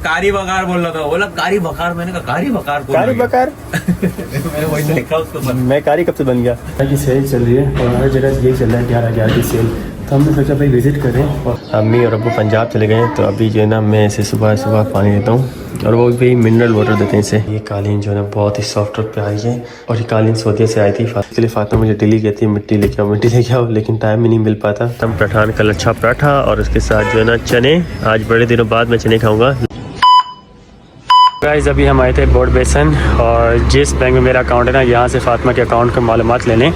कारी बकार बोल रहा था, बोला कारी बकार, मैंने कहा कारी बकार कारी बकार मैंने वही तो लिखा उसके ऊपर। मैं कारी कब से बन गया। की सेल चल रही है और हर जगह यही चल रहा है 11/11 की सेल। तो हमने सोचा भाई विजिट करें। और अम्मी और अब्बू पंजाब चले गए हैं, तो अभी जो है ना मैं इसे सुबह सुबह पानी देता हूँ और वो भी मिनरल वाटर देते हैं इसे। ये कालीन जो है ना बहुत ही सॉफ्ट और प्यारी है और ये कालीन सऊदीया से आई थी। इसके लिए फातिमा मुझे डेली कहती है मिट्टी लेके आओ, लेकिन टाइम ही नहीं मिल पाता। तब पठान का लच्छा पराठा और उसके साथ जो है ना चने। आज बड़े दिनों बाद मैं चने खाऊंगा। गाइस अभी हम आए थे बोर्ड बेसन और जिस बैंक में मेरा अकाउंट है ना, यहाँ से फातिमा के अकाउंट का मालूमात लेने।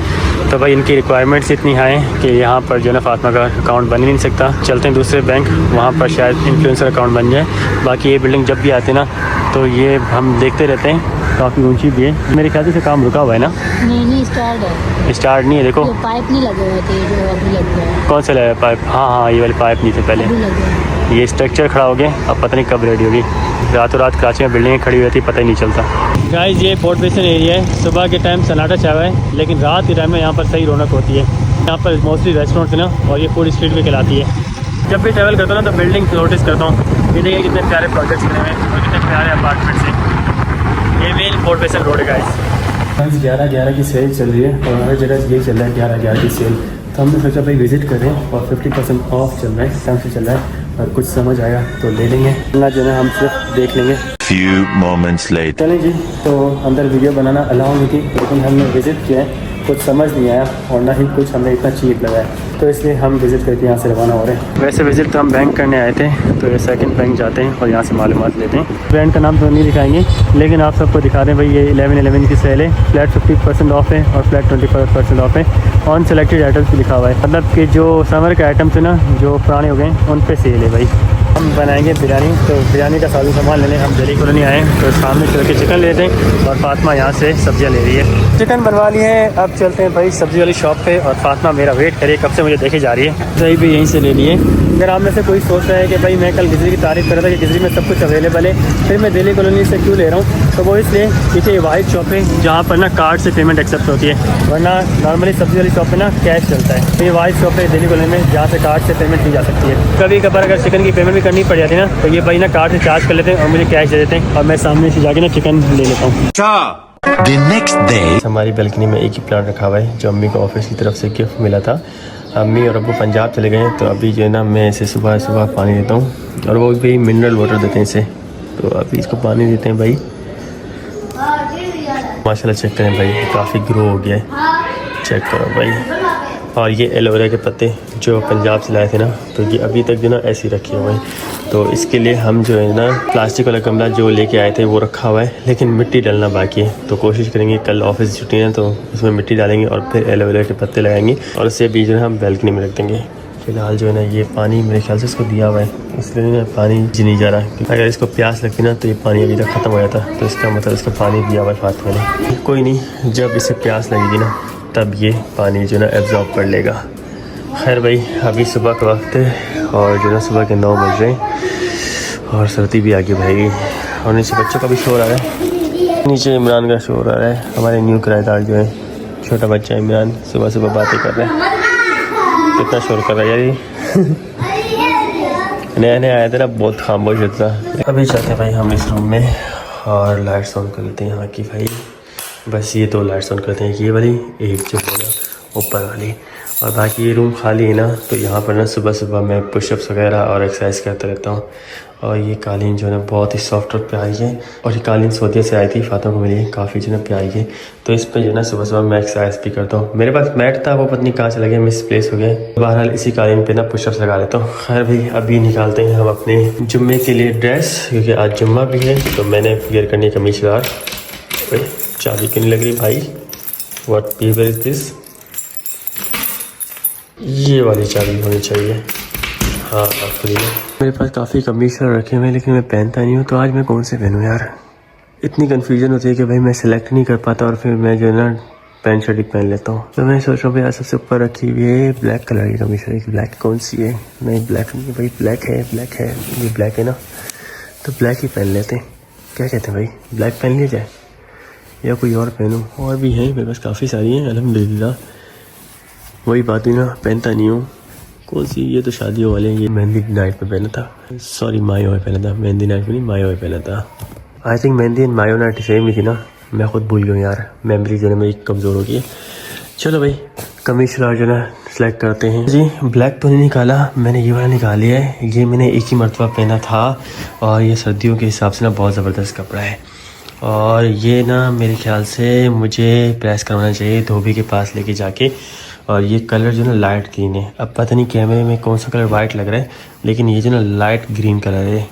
तो भाई इनकी रिक्वायरमेंट्स इतनी हाई हैं कि यहाँ पर जो है ना फातिमा का अकाउंट बन ही नहीं सकता। चलते हैं दूसरे बैंक, वहाँ पर शायद इन्फ्लुएंसर अकाउंट बन जाए। बाकी ये बिल्डिंग जब भी आती है ना तो ये हम देखते रहते हैं, काफ़ी ऊंची भी है। मेरे ख्याल से काम रुका हुआ है ना? नहीं स्टार्ट है। स्टार्ट नहीं है, देखो पाइप नहीं लगे हुए थे जो अभी लग गया। कौन सा लगा पाइप? हाँ ये वाले पाइप नहीं थे पहले। ये स्ट्रक्चर खड़ा हो गया, अब पता नहीं कब रेडी होगी। रातों रात कराची में बिल्डिंगें खड़ी हुई रहती, पता ही नहीं चलता। गाइस ये बोर्ड बेसन एरिया है। सुबह के टाइम सन्नाटा छाया हुआ है, लेकिन रात के टाइम में यहाँ पर सही रौनक होती है। यहाँ पर मोस्टली रेस्टोरेंट्स है ना, और ये फूड स्ट्रीट भी कहलाती है। जब भी ट्रैवल करता हूँ ना तो बिल्डिंग नोटिस करता हूँ। ये देखिए कितने प्यारे प्रोजेक्ट्स बने हुए हैं और कितने प्यारे अपार्टमेंट्स हैं। ये मेन बोर्ड बेसन रोड है गाइस। 11/11 की सेल चल रही है और हर जगह यही चल रहा है 11/11 की सेल। तो हमने सोचा भाई विजिट करें और 50% ऑफ चल रहा है, टाइम से चल रहा है और कुछ समझ आएगा तो ले लेंगे, ना जो है हम सिर्फ देख लेंगे। Few moments later. चलें जी। तो अंदर वीडियो बनाना अलाउ नहीं थी, लेकिन हमने विज़िट किया है। कुछ समझ नहीं आया और ना ही कुछ हमें इतना चीप लगा है, तो इसलिए हम विज़िट करके यहाँ से रवाना हो रहे हैं। वैसे विज़िट तो हम बैंक करने आए थे, तो ये सेकंड बैंक जाते हैं और यहाँ से मालूमात लेते हैं। ब्रांड का नाम तो नहीं दिखाएंगे, लेकिन आप सबको दिखा दें भाई ये 11/11 की सेल है। फ्लैट 50% ऑफ है और फ्लैट 25% ऑफ है। ऑन सेलेक्टेड आइटम्स भी लिखा हुआ है, मतलब कि जो समर के आइटम्स है ना जो पुराने हो गए उन पर सेल है भाई। हम बनाएंगे बिरयानी, तो बिरयानी का सारा सामान लेने हम दिल्ली कॉलोनी आए हैं। तो सामने चल के चिकन लेते हैं और फातिमा यहाँ से सब्जियाँ ले रही है। चिकन बनवा लिए हैं, अब चलते हैं भाई सब्जी वाली शॉप पे। और फातिमा मेरा वेट करे, कब से मुझे देखे जा रही है। दही भी यहीं से ले लिए। अगर आप में से कोई सोच रहा है कि भाई मैं कल गिजरी की तारीफ़ कर रहा था कि गिजरी में सब कुछ अवेलेबल है, फिर मैं दिल्ली कॉलोनी से क्यों ले रहा हूँ, तो वो इसलिए क्योंकि ये वाइट शॉप है जहाँ पर ना कार्ड से पेमेंट एक्सेप्ट होती है, वरना नॉर्मली सब्जी वाली शॉप पे ना कैश चलता है। तो ये वाइट शॉप है दिल्ली कॉलोनी में जहाँ से कार्ड से पेमेंट की जा सकती है। कभी कभार अगर चिकन की पेमेंट भी करनी पड़ जाती है ना, तो ये भाई ना कार्ड से चार्ज कर लेते हैं और मुझे कैश दे देते हैं और मैं सामने से जाके ना चिकन ले लेता हूँ। The next day. हमारी बैल्कनी में एक ही प्लांट रखा हुआ है जो अम्मी को ऑफिस की तरफ से गिफ्ट मिला था। अम्मी और अब्बू पंजाब चले गए हैं, तो अभी जो है ना मैं इसे सुबह सुबह पानी देता हूँ और वो भी मिनरल वाटर देते हैं इसे। तो अभी इसको पानी देते हैं भाई। माशाल्लाह चेक करें भाई, काफ़ी ग्रो हो गया है, चेक करो भाई। और ये एलोवेरा के पत्ते जो पंजाब से लाए थे ना, तो ये अभी तक जो ना ऐसे ही रखे हुए हैं। तो इसके लिए हम जो है ना प्लास्टिक वाला गमला जो लेके आए थे वो रखा हुआ है, लेकिन मिट्टी डालना बाकी है। तो कोशिश करेंगे कल ऑफिस छुट्टी है तो उसमें मिट्टी डालेंगे और फिर एलोवेरा के पत्ते लगाएंगे और उसे बीच में हम बैल्कनी में रख देंगे। फिलहाल जो है ना ये पानी मेरे ख्याल से इसको दिया हुआ है, इसलिए ना पानी जी नहीं जा रहा है। अगर इसको प्यास लगती ना तो ये पानी अभी तक ख़त्म हो जाता, तो इसका मतलब इसका पानी दिया हुआ है फातिमा ने। कोई नहीं, जब इसे प्यास लगेगी ना तब ये पानी जो ना एब्जॉर्ब कर लेगा। खैर भाई अभी सुबह का वक्त है और जो ना सुबह के 9 बज रहे हैं और सर्दी भी आगे बढ़ेगी और नीचे बच्चों का भी शोर आ रहा है। नीचे इमरान का शोर आ रहा है, हमारे न्यू किराएदार जो है छोटा बच्चा इमरान सुबह सुबह बातें कर रहा है। कितना शोर कर रहा है यार ये नया नया आया था ना, बहुत खामोश होता। अभी चलते हैं भाई हम इस रूम में और लाइट्स ऑन कर लेते हैं यहाँ की भाई। बस ये 2 लाइट्स ऑन करते हैं, ये वाली एक जो है ना ऊपर वाली, और बाकी ये रूम खाली है ना। तो यहाँ पर ना सुबह सुबह मैं पुशअप्स वगैरह और एक्सरसाइज करता रहता हूँ। और ये कालीन जो है ना बहुत ही सॉफ्ट और प्यारी है और ये कालीन सऊदीया से आई थी, फातिमा को मिली, काफ़ी जो है ना प्यारी है। तो इस पर जो है ना सुबह सुबह मैं एक्सरसाइज भी करता हूँ। मेरे पास मैट था, वो पत्नी कहाँ चला गया, मिसप्लेस हो गया। बहरहाल इसी कालीन पे ना पुशअप्स लगा लेता हूँ। खैर भाई अभी निकालते हैं हम अपने जुम्मे के लिए ड्रेस, क्योंकि आज जुम्मा भी है। तो मैंने वेयर करनी है कमीज सलवार। चाबी क्यों नहीं लग रही भाई, व्हाट पेपर इज दिस। ये वाली चाबी होनी चाहिए, हाँ खुली है। मेरे पास काफ़ी कमीज रखे हुए हैं लेकिन मैं पहनता नहीं हूँ, तो आज मैं कौन से पहनूँ यार। इतनी कन्फ्यूजन होती है कि भाई मैं सेलेक्ट नहीं कर पाता और फिर मैं जो है ना पैंट शर्ट ही पहन लेता हूँ। तो मैं सोच रहा हूँ यार सबसे ऊपर रखी हुई है ब्लैक कलर की कमीज है। ब्लैक कौन सी है, नहीं ब्लैक नहीं भाई, ब्लैक है, ब्लैक है, ये ब्लैक है ना, तो ब्लैक ही पहन लेते हैं। क्या कहते हैं भाई, ब्लैक पहन लिया जाए या कोई और पहनूं। और भी हैं मेरे पास काफ़ी सारी हैं अल्हम्दुलिल्लाह। वही बात हुई ना, पहनता नहीं हूँ, कौन सी? ये तो शादियों वाले हैं। ये मेहंदी नाइट पे पहना था, सॉरी मायो में पहना था, मेहंदी नाइट में नहीं मायो में पहना था। I think mehndi and mayun night same ही थी ना, मैं खुद भूल गया यार, मेमोरी जो है मेरी कमज़ोर हो गई है। चलो भाई कमीज सलवार जो है सेलेक्ट करते हैं जी। ब्लैक तो नहीं निकाला, मैंने ये वाला निकाल लिया है। ये मैंने एक ही मरतबा पहना था और ये सर्दियों के हिसाब से ना बहुत ज़बरदस्त कपड़ा है। और ये ना मेरे ख्याल से मुझे प्रेस करवाना चाहिए धोबी के पास लेके जाके। और ये कलर जो ना लाइट ग्रीन है, अब पता नहीं कैमरे में कौन सा कलर वाइट लग रहा है, लेकिन ये जो ना लाइट ग्रीन कलर है।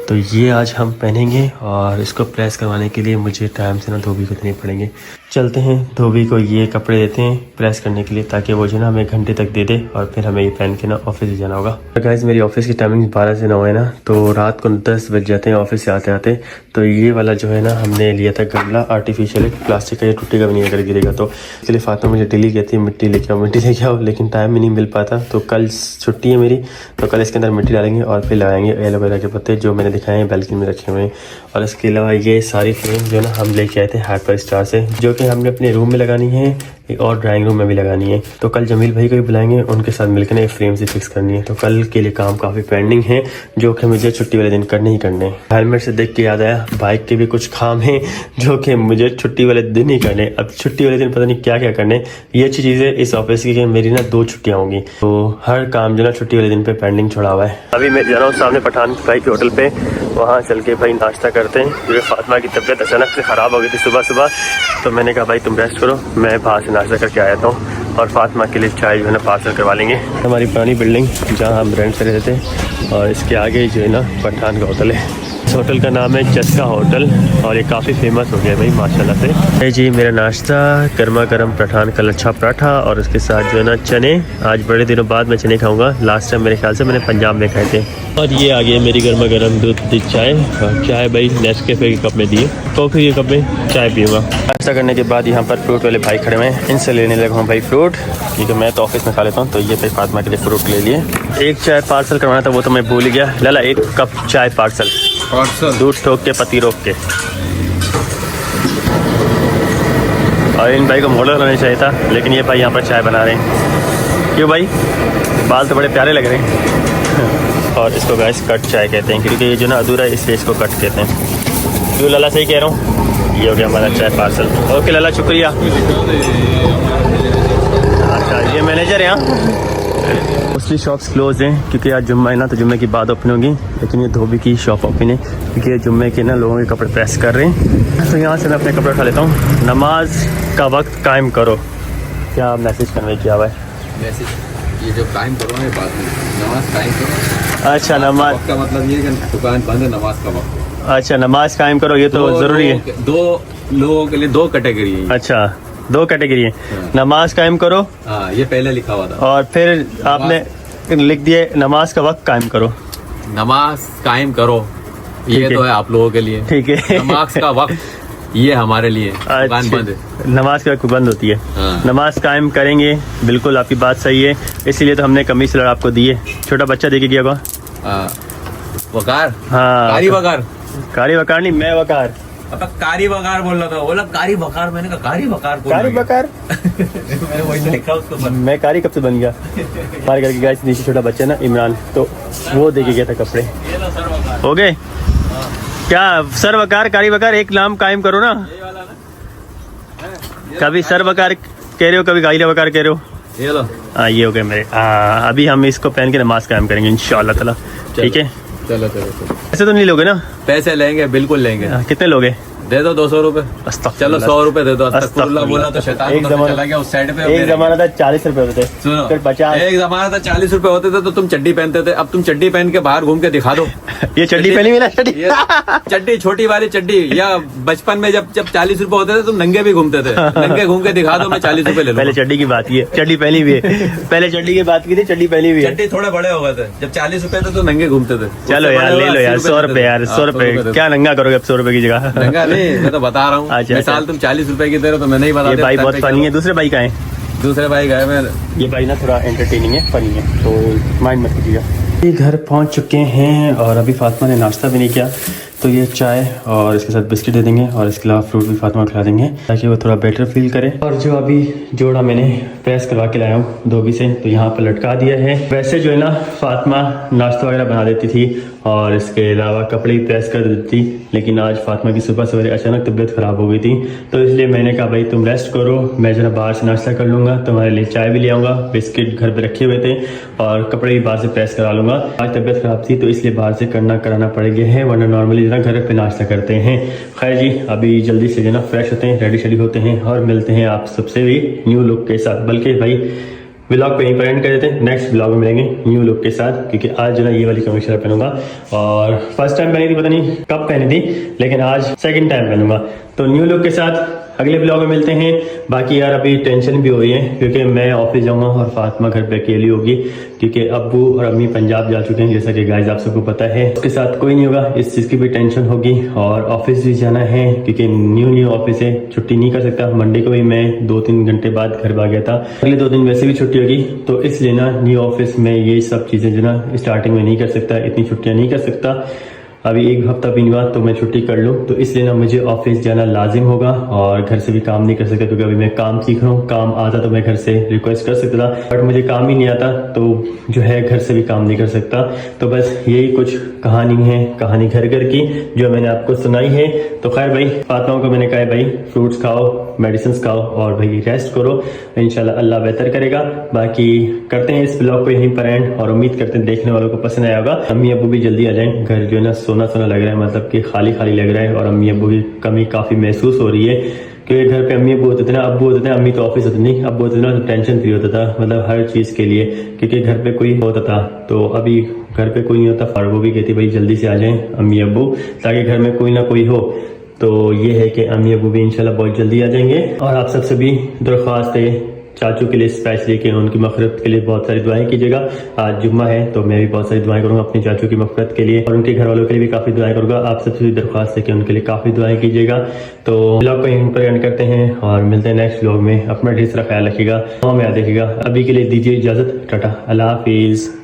तो ये आज हम पहनेंगे और इसको प्रेस करवाने के लिए मुझे टाइम से ना धोबी को देने पड़ेंगे। चलते हैं धोबी को ये कपड़े देते हैं प्रेस करने के लिए, ताकि वो जो ना हमें घंटे तक दे दे और फिर हमें ये पहन के ना ऑफिस जाना होगा। गाइस मेरी ऑफिस की टाइमिंग 12 से 9 है ना, तो रात को 10 बज जाते हैं ऑफिस से आते आते। तो ये वाला जो है ना हमने लिया था गमला, आर्टिफिशियल प्लास्टिक का, ये टूटेगा भी नहीं अगर गिरेगा तो। इसके लिए फातिमा मुझे डेली कहती है मिट्टी लेके आओ, लेकिन टाइम ही नहीं मिल पाता। तो कल छुट्टी है मेरी, तो कल इसके अंदर मिट्टी डालेंगे और फिर लगाएंगे एलोवेरा के पत्ते जो मैंने दिखाए हैं बैल्कनी में रखे हुए हैं। और इसके अलावा ये सारी फ्रेम जो है ना हम लेके आए थे हाइपर स्टार से, जो कि हमने अपने रूम में लगानी है और ड्राइंग रूम में भी लगानी है। तो कल जमील भाई को भी बुलाएंगे, उनके साथ मिलकर ना फ्रेम से फिक्स करनी है। तो कल के लिए काम काफ़ी पेंडिंग है जो कि मुझे छुट्टी वाले दिन करने ही करने हैं। हेलमेट से देख के याद आया बाइक के भी कुछ काम है जो कि मुझे छुट्टी वाले दिन ही करने। अब छुट्टी वाले दिन पता नहीं क्या क्या करने। ये अच्छी चीज़ है इस ऑफिस की कि मेरी ना 2 छुट्टियाँ होंगी, तो हर काम जो ना छुट्टी वाले दिन पे पेंडिंग छोड़ा हुआ है। अभी मैं जा रहा हूँ सामने पठान भाई के होटल पे, वहाँ चल के भाई नाश्ता करते हैं क्योंकि फातिमा की तबीयत अचानक से ख़राब हो गई थी सुबह सुबह। तो मैंने कहा भाई तुम रेस्ट करो, मैं बाहर से नाश्ता करके आया था और फातिमा के लिए चाय जो है ना पार्सल करवा लेंगे। हमारी पुरानी बिल्डिंग जहाँ हम रेंट से रहते थे और इसके आगे जो है ना पठान का होटल है। इस होटल का नाम है चस्का होटल और ये काफ़ी फेमस हो गया भाई माशाल्लाह से। है जी मेरा नाश्ता, गर्मा गर्म पठान का लच्छा पराठा और उसके साथ जो है ना चने। आज बड़े दिनों बाद मैं चने खाऊंगा, लास्ट टाइम मेरे ख्याल से मैंने पंजाब में खाए थे। और ये आ गई मेरी गर्मा गर्म दूध चाय, और चाय भाई नेस्कैफे के कप में दिए, कॉफ़ी के कप में चाय पीऊँगा। नाश्ता करने के बाद यहाँ पर फ्रूट वाले भाई खड़े हुए हैं, इनसे लेने लगा हूँ भाई फ्रूट, क्योंकि मैं तो ऑफिस में खा लेता हूँ। तो ये भाई फातिमा के लिए फ्रूट ले लिए। एक चाय पार्सल करवाना था वो तो मैं भूल गया। लाला 1 कप चाय पार्सल, दूध ठोक के पत्ती रोक के। और इन भाई को मॉडल होना चाहिए था, लेकिन ये भाई यहाँ पर चाय बना रहे हैं। क्यों भाई, बाल तो बड़े प्यारे लग रहे हैं। और इसको गाइस कट चाय कहते हैं, क्योंकि ये जो ना अधूरा है इसलिए इसको कट कहते हैं। क्यों लाला, सही कह रहा हूँ? ये हो गया हमारा चाय पार्सल। ओके लाला शुक्रिया। अच्छा ये मैनेजर है यहाँ। मोस्टली शॉप्स क्लोज हैं क्योंकि आज जुम्मा है ना, तो जुम्मे की बाद ओपन होगी। लेकिन ये धोबी की शॉप ओपन है क्योंकि जुम्मे के ना लोगों के कपड़े प्रेस कर रहे हैं। तो यहाँ से मैं अपने कपड़े उठा लेता हूँ। नमाज का वक्त कायम करो, क्या मैसेज कन्वे किया हुआ है? मैसेज ये जो कायम करो ना, बात नहीं, नमाज कायम करो। अच्छा नमाज का मतलब ये है कि दुकान बंद है, नमाज का वक्त। अच्छा नमाज कायम करो, ये तो ज़रूरी है। 2 लोगों के लिए 2 कैटेगरी है। अच्छा 2 कैटेगरी है। नमाज कायम करो, हाँ ये पहले लिखा हुआ था। और फिर आपने लिख दिए नमाज का वक्त कायम करो। नमाज कायम करो ये तो है आप लोगों के लिए, ठीक है। नमाज का वक्त ये हमारे लिए दुकान बंद है। नमाज का वक्त बंद होती है। हाँ। नमाज कायम करेंगे, बिल्कुल आपकी बात सही है। इसीलिए तो हमने कमीज सलवार आपको दी है। छोटा बच्चा देके गया होगा। वकार, हाँ कारी वकार, कारी वकार नहीं, मैं वकार। अब कारी वकार बोल रहा था, बोला कारी वकार, मैंने कहा कारी वकार, कारी वकार। मैंने वही तो लिखा उसको पर। मैं कारी कब से बन गया? हमारे घर के गाइस नीचे छोटा बच्चा ना इमरान, तो वो देके गया था कपड़े। हो गए क्या? सर वकार कारी वकार एक नाम कायम करो ना। कभी सर वकार कह रहे हो, कभी गाइला वकार कह रहे हो। ये लो, हाँ ये हो गए मेरे। हाँ अभी हम इसको पहन के नमाज कायम करेंगे इंशाअल्लाह ताला। ठीक है चलो चलो चलो। ऐसे तो नहीं लोगे ना? पैसे लेंगे, बिल्कुल लेंगे। कितने लोगे? दे दो 200 रुपए। चलो 100 रुपए दे दो। अस्तगफुरुल्लाह बोला तो शैतान एक उधर चला गया उस साइड पे। एक जमाना था 40 रुपए होते थे, सुनो फिर 50। एक जमाना था 40 रुपए होते थे तो तुम चड्डी पहनते थे। अब तुम चड्डी पहन के बाहर घूम के दिखा दो। ये चड्डी पहनी हुई ना, चड्डी ये चड्डी, छोटी वाली चड्डी। या बचपन में जब 40 रुपए होते थे तुम नंगे भी घूमते थे। नंगे घूम के दिखा दो, मैं 40 रुपए ले लूं। पहले चड्डी की बात की है, चड्डी पहनी हुई है। पहले चड्डी की बात की थी, चड्डी पहनी हुई है। चड्डी थोड़े बड़े हो गए थे जब 40 रुपए थे तो नंगे घूमते थे। चलो यार ले लो यार 100 रुपए, यार 100 रुपए क्या नंगा करोगे अब 100 रुपए की जगह? नंगा नहीं, मैं तो बता रहा हूँ। अच्छा, मिसाल तुम 40 रुपए की दे रहे हो तो मैं नहीं बता। ये भाई बहुत फनी है। दूसरे भाई का है? दूसरे भाई गए मैं। ये भाई ना थोड़ा एंटरटेनिंग है, फनी है, तो माइंड मत कीजिएगा। ये घर पहुंच चुके हैं और अभी फातिमा ने नाश्ता भी नहीं किया, तो ये चाय और इसके साथ बिस्किट दे देंगे और इसके अलावा फ्रूट भी फातिमा खिला देंगे ताकि वो थोड़ा बेटर फील करे। और जो अभी जोड़ा मैंने प्रेस करवा के लाया हूँ धोबी से, तो यहाँ पर लटका दिया है। वैसे जो है ना फातिमा नाश्ता वगैरह बना देती थी और इसके अलावा कपड़े भी प्रेस कर देती थी, लेकिन आज फातिमा की सुबह सवेरे अचानक तबीयत ख़राब हो गई थी, तो इसलिए मैंने कहा भाई तुम रेस्ट करो, मैं जरा बाहर से नाश्ता कर लूँगा, तुम्हारे लिए चाय भी ले आऊँगा, बिस्किट घर पे रखे हुए थे और कपड़े भी बाहर से प्रेस करा लूँगा। आज तबीयत ख़राब थी तो इसलिए बाहर से कराना पड़ गया है, वरना नॉर्मली जो ना घर पे नाश्ता करते हैं। खैर जी, अभी जल्दी से जो ना फ्रेश होते हैं, रेडी शेडी होते हैं और मिलते हैं आप सबसे भी न्यू लुक के साथ। बल्कि भाई व्लॉग पे यहीं पर एंड कर देते हैं, नेक्स्ट व्लॉग में मिलेंगे न्यू लुक के साथ, क्योंकि आज जो ना ये वाली कमीज पहनूंगा और फर्स्ट टाइम पहनी थी, पता नहीं कब पहनी थी, लेकिन आज सेकंड टाइम पहनूंगा। तो न्यू लुक के साथ अगले ब्लॉग में मिलते हैं। बाकी यार अभी टेंशन भी हो रही है क्योंकि मैं ऑफिस जाऊंगा और फातिमा घर पे अकेली होगी, क्योंकि अब्बू और अम्मी पंजाब जा चुके हैं, जैसा कि गाइस आप सबको पता है। उसके साथ कोई नहीं होगा, इस चीज़ की भी टेंशन होगी। और ऑफिस भी जाना है क्योंकि न्यू ऑफिस है, छुट्टी नहीं कर सकता। मंडे को भी मैं 2-3 घंटे बाद घर आ गया था, अगले 2 दिन वैसे भी छुट्टी होगी, तो इसलिए ना न्यू ऑफिस में ये सब चीज़ें जो ना स्टार्टिंग में नहीं कर सकता, इतनी छुट्टियाँ नहीं कर सकता। अभी 1 हफ्ता भी नहीं हुआ तो मैं छुट्टी कर लूँ, तो इसलिए ना मुझे ऑफिस जाना लाजिम होगा और घर से भी काम नहीं कर सकता, क्योंकि अभी मैं काम सीख रहा हूँ। काम आता तो मैं घर से रिक्वेस्ट कर सकता था, बट मुझे काम ही नहीं आता, तो जो है घर से भी काम नहीं कर सकता। तो बस यही कुछ कहानी है, कहानी घर घर की जो मैंने आपको सुनाई है। तो खैर भाई फातिमा को मैंने कहा भाई फ्रूट्स खाओ, मेडिसिन खाओ और भाई रेस्ट करो, इंशाल्लाह अल्लाह बेहतर करेगा। बाकी करते हैं इस ब्लॉग को यहीं पर एंड और उम्मीद करते हैं देखने वालों को पसंद आया होगा। अम्मी अब्बू भी जल्दी आ जाएं, घर जो है ना सोना सोना लग रहा है, मतलब कि खाली खाली लग रहा है और अम्मी अब्बू की कमी काफ़ी महसूस हो रही है, क्योंकि घर पे अम्मी अब्बू होते थे ना, अब्बू होते थे, अम्मी तो ऑफिस होती नहीं, अब्बू होते थे ना, तो टेंशन फ्री होता था, मतलब हर चीज़ के लिए, क्योंकि घर पे कोई होता था। तो अभी घर पे कोई नहीं होता, और वो भी कहती भाई जल्दी से आ जाएं अम्मी अब्बू, ताकि घर में कोई ना कोई हो। तो ये है कि अम्मी अब्बू भी इंशाल्लाह बहुत जल्दी आ जाएंगे। और आप सबसे भी दरख्वास्त है चाचू के लिए स्पेशली कि उनकी मग़फ़िरत के लिए बहुत सारी दुआएं कीजिएगा। आज जुम्मा है तो मैं भी बहुत सारी दुआएं करूंगा अपने चाचू की मग़फ़िरत के लिए और उनके घर वालों के लिए भी काफ़ी दुआएं करूंगा। आप सबसे भी दरख्वास्त है कि उनके लिए काफ़ी दुआएं कीजिएगा। तो ब्लॉग को यहीं पर एंड करते हैं और मिलते हैं नेक्स्ट ब्लॉग में। अपना ढेर सारा ख्याल रखिएगा, में याद रखिएगा। अभी के लिए दीजिए इजाज़त, टाटा, अल्लाह हाफिज़।